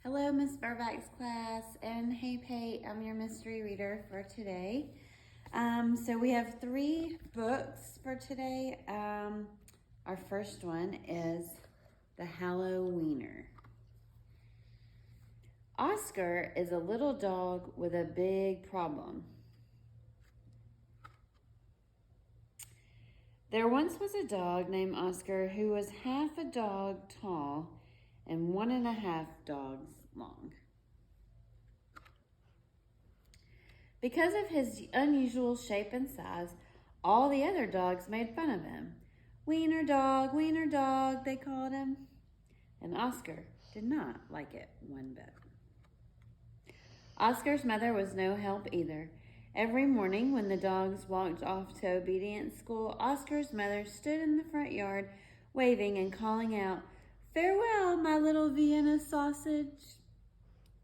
Hello, Miss Vervack's class, and hey, Pate, I'm your mystery reader for today. So we have 3 books for today. Our first one is The Halloweener. Oscar is a little dog with a big problem. There once was a dog named Oscar who was half a dog tall and 1.5 dogs long. Because of his unusual shape and size, all the other dogs made fun of him. Wiener dog, they called him. And Oscar did not like it one bit. Oscar's mother was no help either. Every morning when the dogs walked off to obedience school, Oscar's mother stood in the front yard waving and calling out, "Farewell, my little Vienna sausage."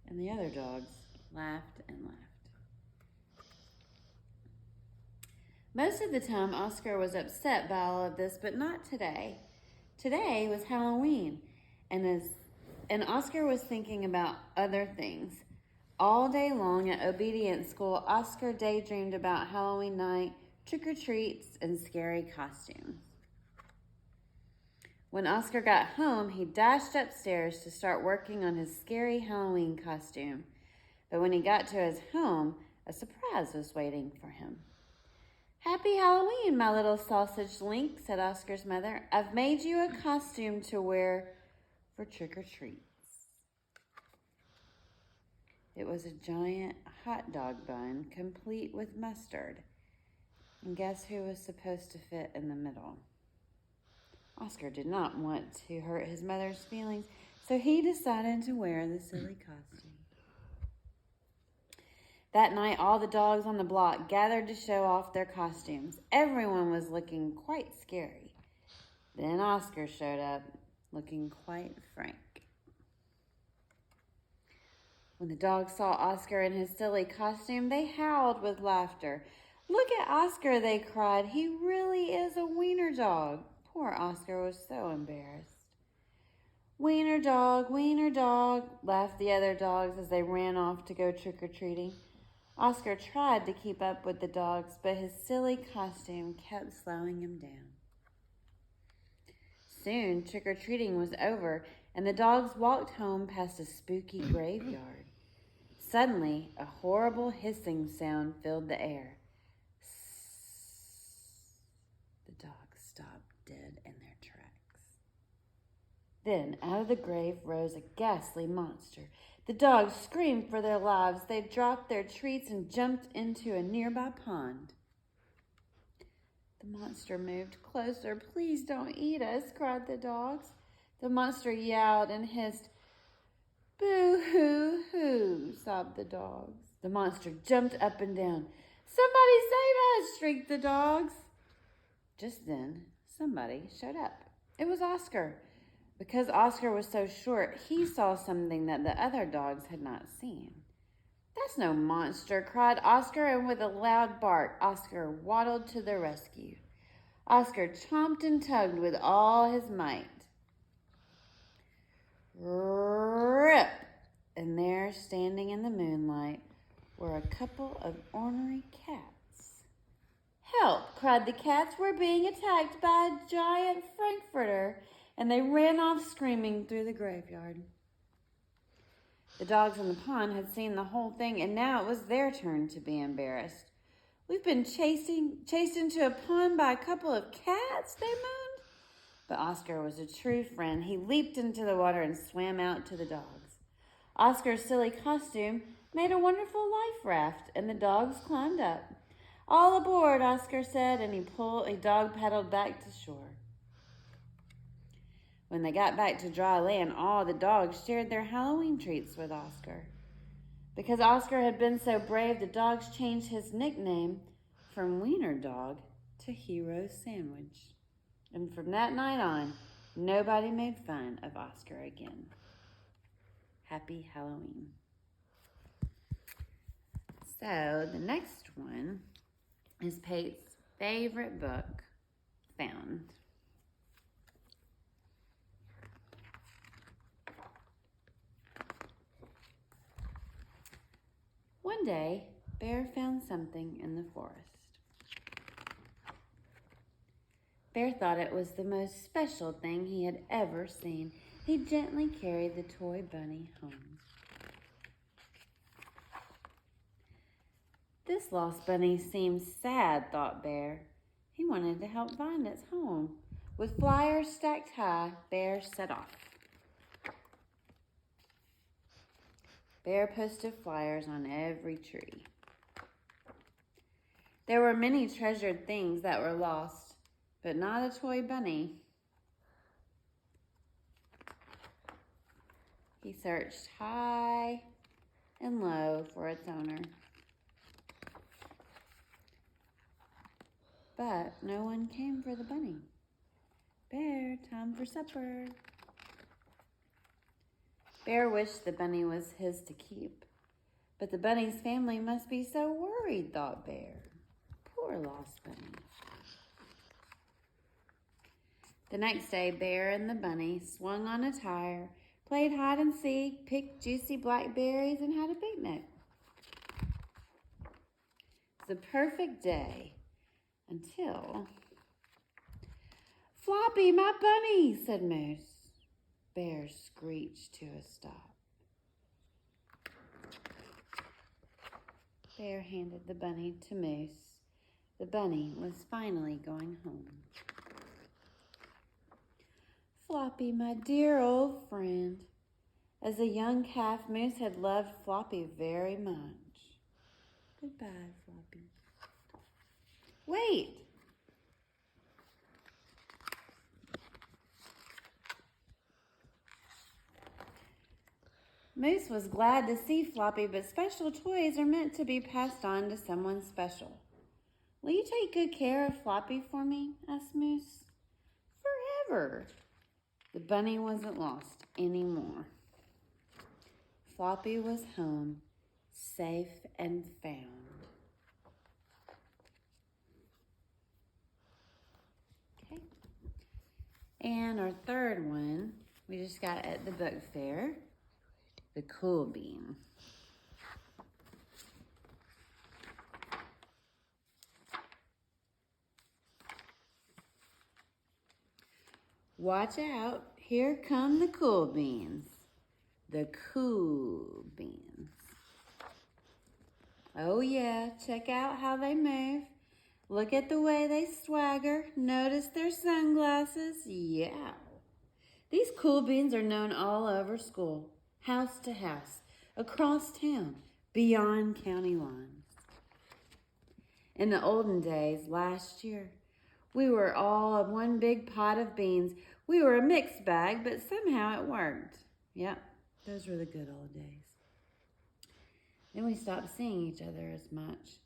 And the other dogs laughed and laughed. Most of the time, Oscar was upset by all of this, but not today. Today was Halloween, and Oscar was thinking about other things. All day long at obedience school, Oscar daydreamed about Halloween night, trick-or-treats, and scary costumes. When Oscar got home, he dashed upstairs to start working on his scary Halloween costume. But when he got to his home, a surprise was waiting for him. "Happy Halloween, my little sausage link," said Oscar's mother. "I've made you a costume to wear for trick-or-treats." It was a giant hot dog bun, complete with mustard. And guess who was supposed to fit in the middle? Oscar did not want to hurt his mother's feelings, so he decided to wear the silly costume. That night, all the dogs on the block gathered to show off their costumes. Everyone was looking quite scary. Then Oscar showed up, looking quite frank. When the dogs saw Oscar in his silly costume, they howled with laughter. "Look at Oscar," they cried. "He really is a wiener dog." Poor Oscar was so embarrassed. Wiener dog," laughed the other dogs as they ran off to go trick-or-treating. Oscar tried to keep up with the dogs, but his silly costume kept slowing him down. Soon, trick-or-treating was over, and the dogs walked home past a spooky graveyard. Suddenly, a horrible hissing sound filled the air. The dogs stopped dead in their tracks. Then, out of the grave rose a ghastly monster. The dogs screamed for their lives. They dropped their treats and jumped into a nearby pond. The monster moved closer. "Please don't eat us," cried the dogs. The monster yowled and hissed. "Boo-hoo-hoo," sobbed the dogs. The monster jumped up and down. "Somebody save us," shrieked the dogs. Just then, somebody showed up. It was Oscar. Because Oscar was so short, he saw something that the other dogs had not seen. "That's no monster," cried Oscar, and with a loud bark, Oscar waddled to the rescue. Oscar chomped and tugged with all his might. Rip! And there, standing in the moonlight, were a couple of ornery cats. "Help!" cried the cats. "We're being attacked by a giant frankfurter." And they ran off screaming through the graveyard. The dogs in the pond had seen the whole thing, and now it was their turn to be embarrassed. "We've been chased into a pond by a couple of cats," they moaned. But Oscar was a true friend. He leaped into the water and swam out to the dogs. Oscar's silly costume made a wonderful life raft, and the dogs climbed up. "All aboard," Oscar said, and he dog paddled back to shore. When they got back to dry land, all the dogs shared their Halloween treats with Oscar. Because Oscar had been so brave, the dogs changed his nickname from Wiener Dog to Hero Sandwich. And from that night on, nobody made fun of Oscar again. Happy Halloween. So the next one is Pate's favorite book, Found. One day, Bear found something in the forest. Bear thought it was the most special thing he had ever seen. He gently carried the toy bunny home. This lost bunny seemed sad, thought Bear. He wanted to help find its home. With flyers stacked high, Bear set off. Bear posted flyers on every tree. There were many treasured things that were lost, but not a toy bunny. He searched high and low for its owner. But no one came for the bunny. Bear, time for supper. Bear wished the bunny was his to keep. But the bunny's family must be so worried, thought Bear. Poor lost bunny. The next day, Bear and the bunny swung on a tire, played hide and seek, picked juicy blackberries, and had a picnic. It's a perfect day until... "Floppy, my bunny," said Moose. Bear screeched to a stop. Bear handed the bunny to Moose. The bunny was finally going home. "Floppy, my dear old friend." As a young calf, Moose had loved Floppy very much. "Goodbye, Floppy." "Wait!" Moose was glad to see Floppy, but special toys are meant to be passed on to someone special. "Will you take good care of Floppy for me?" asked Moose. "Forever." The bunny wasn't lost anymore. Floppy was home, safe and found. Okay. And our third one, we just got at the book fair. The cool bean. Watch out, here come the cool beans. The cool beans. Oh yeah, check out how they move. Look at the way they swagger. Notice their sunglasses. Yeah. These cool beans are known all over school, house to house, across town, beyond county lines. In the olden days, last year, we were all one big pot of beans. We were a mixed bag, but somehow it worked. Yep, those were the good old days. Then we stopped seeing each other as much.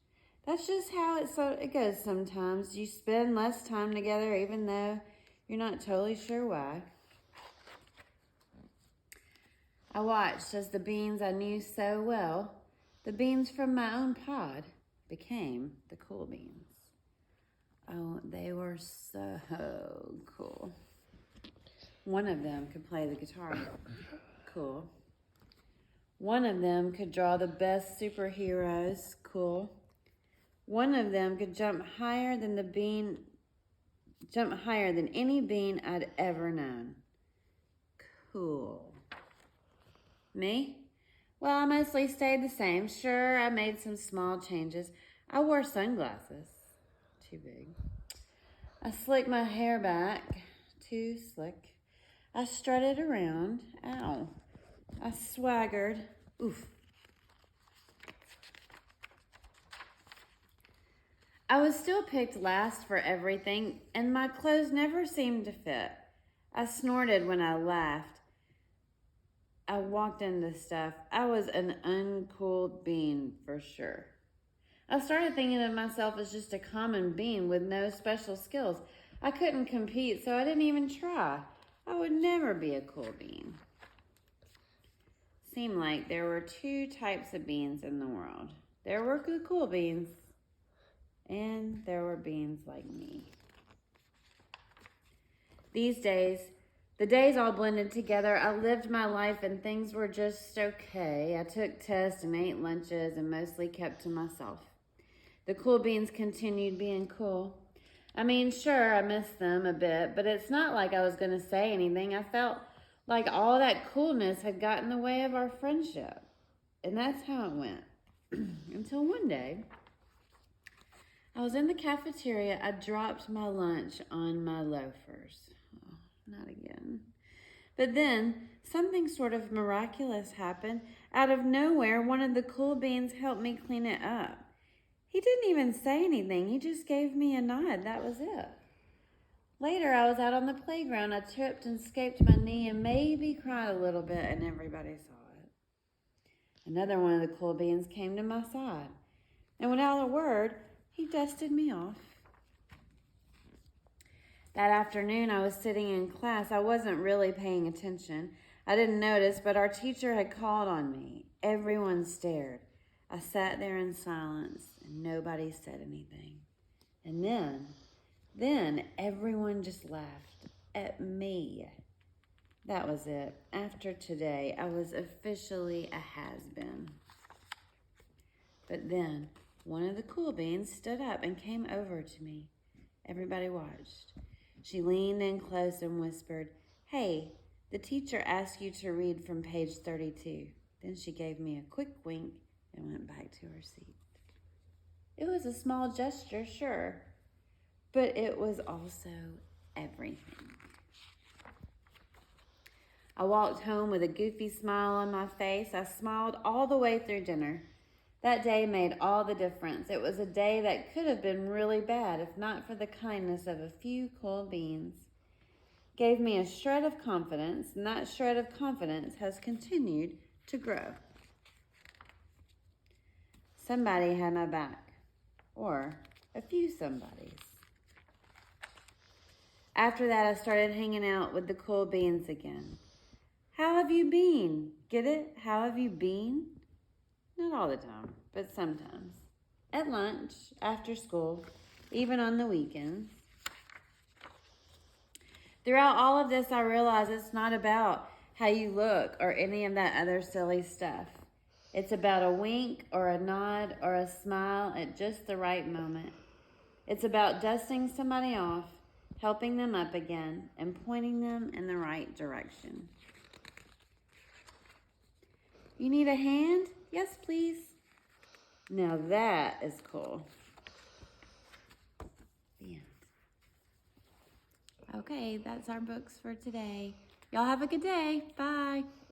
That's just how it goes sometimes. You spend less time together even though you're not totally sure why. I watched as the beans I knew so well, the beans from my own pod, became the cool beans. Oh, they were so cool. One of them could play the guitar. Cool. One of them could draw the best superheroes. Cool. One of them could jump higher than any bean I'd ever known. Cool. Me? Well, I mostly stayed the same. Sure, I made some small changes. I wore sunglasses. Too big. I slicked my hair back. Too slick. I strutted around. Ow. I swaggered. Oof. I was still picked last for everything, and my clothes never seemed to fit. I snorted when I laughed. I walked into stuff. I was an uncooled bean for sure. I started thinking of myself as just a common bean with no special skills. I couldn't compete, so I didn't even try. I would never be a cool bean. Seemed like there were two types of beans in the world. There were the cool beans, and there were beans like me. These days, The days all blended together. I lived my life and things were just okay. I took tests and ate lunches and mostly kept to myself. The cool beans continued being cool. I mean, sure, I missed them a bit, but it's not like I was going to say anything. I felt like all that coolness had got in the way of our friendship. And that's how it went. Until one day, I was in the cafeteria. I dropped my lunch on my loafers. Oh, not again. But then something sort of miraculous happened. Out of nowhere, one of the cool beans helped me clean it up. He didn't even say anything. He just gave me a nod. That was it. Later, I was out on the playground. I tripped and scraped my knee and maybe cried a little bit, and everybody saw it. Another one of the cool beans came to my side, and without a word, he dusted me off. That afternoon, I was sitting in class. I wasn't really paying attention. I didn't notice, but our teacher had called on me. Everyone stared. I sat there in silence, and nobody said anything. And then everyone just laughed at me. That was it. After today, I was officially a has-been. But then one of the cool beans stood up and came over to me. Everybody watched. She leaned in close and whispered, "Hey, the teacher asked you to read from page 32. Then she gave me a quick wink and went back to her seat. It was a small gesture, sure, but it was also everything. I walked home with a goofy smile on my face. I smiled all the way through dinner. That day made all the difference. It was a day that could have been really bad if not for the kindness of a few cool beans. Gave me a shred of confidence, and that shred of confidence has continued to grow. Somebody had my back, or a few somebodies. After that, I started hanging out with the cool beans again. How have you been? Get it? How have you been? Not all the time, but sometimes. At lunch, after school, even on the weekends. Throughout all of this, I realize it's not about how you look or any of that other silly stuff. It's about a wink or a nod or a smile at just the right moment. It's about dusting somebody off, helping them up again, and pointing them in the right direction. You need a hand? Yes, please. Now that is cool. The end. Okay, that's our books for today. Y'all have a good day. Bye.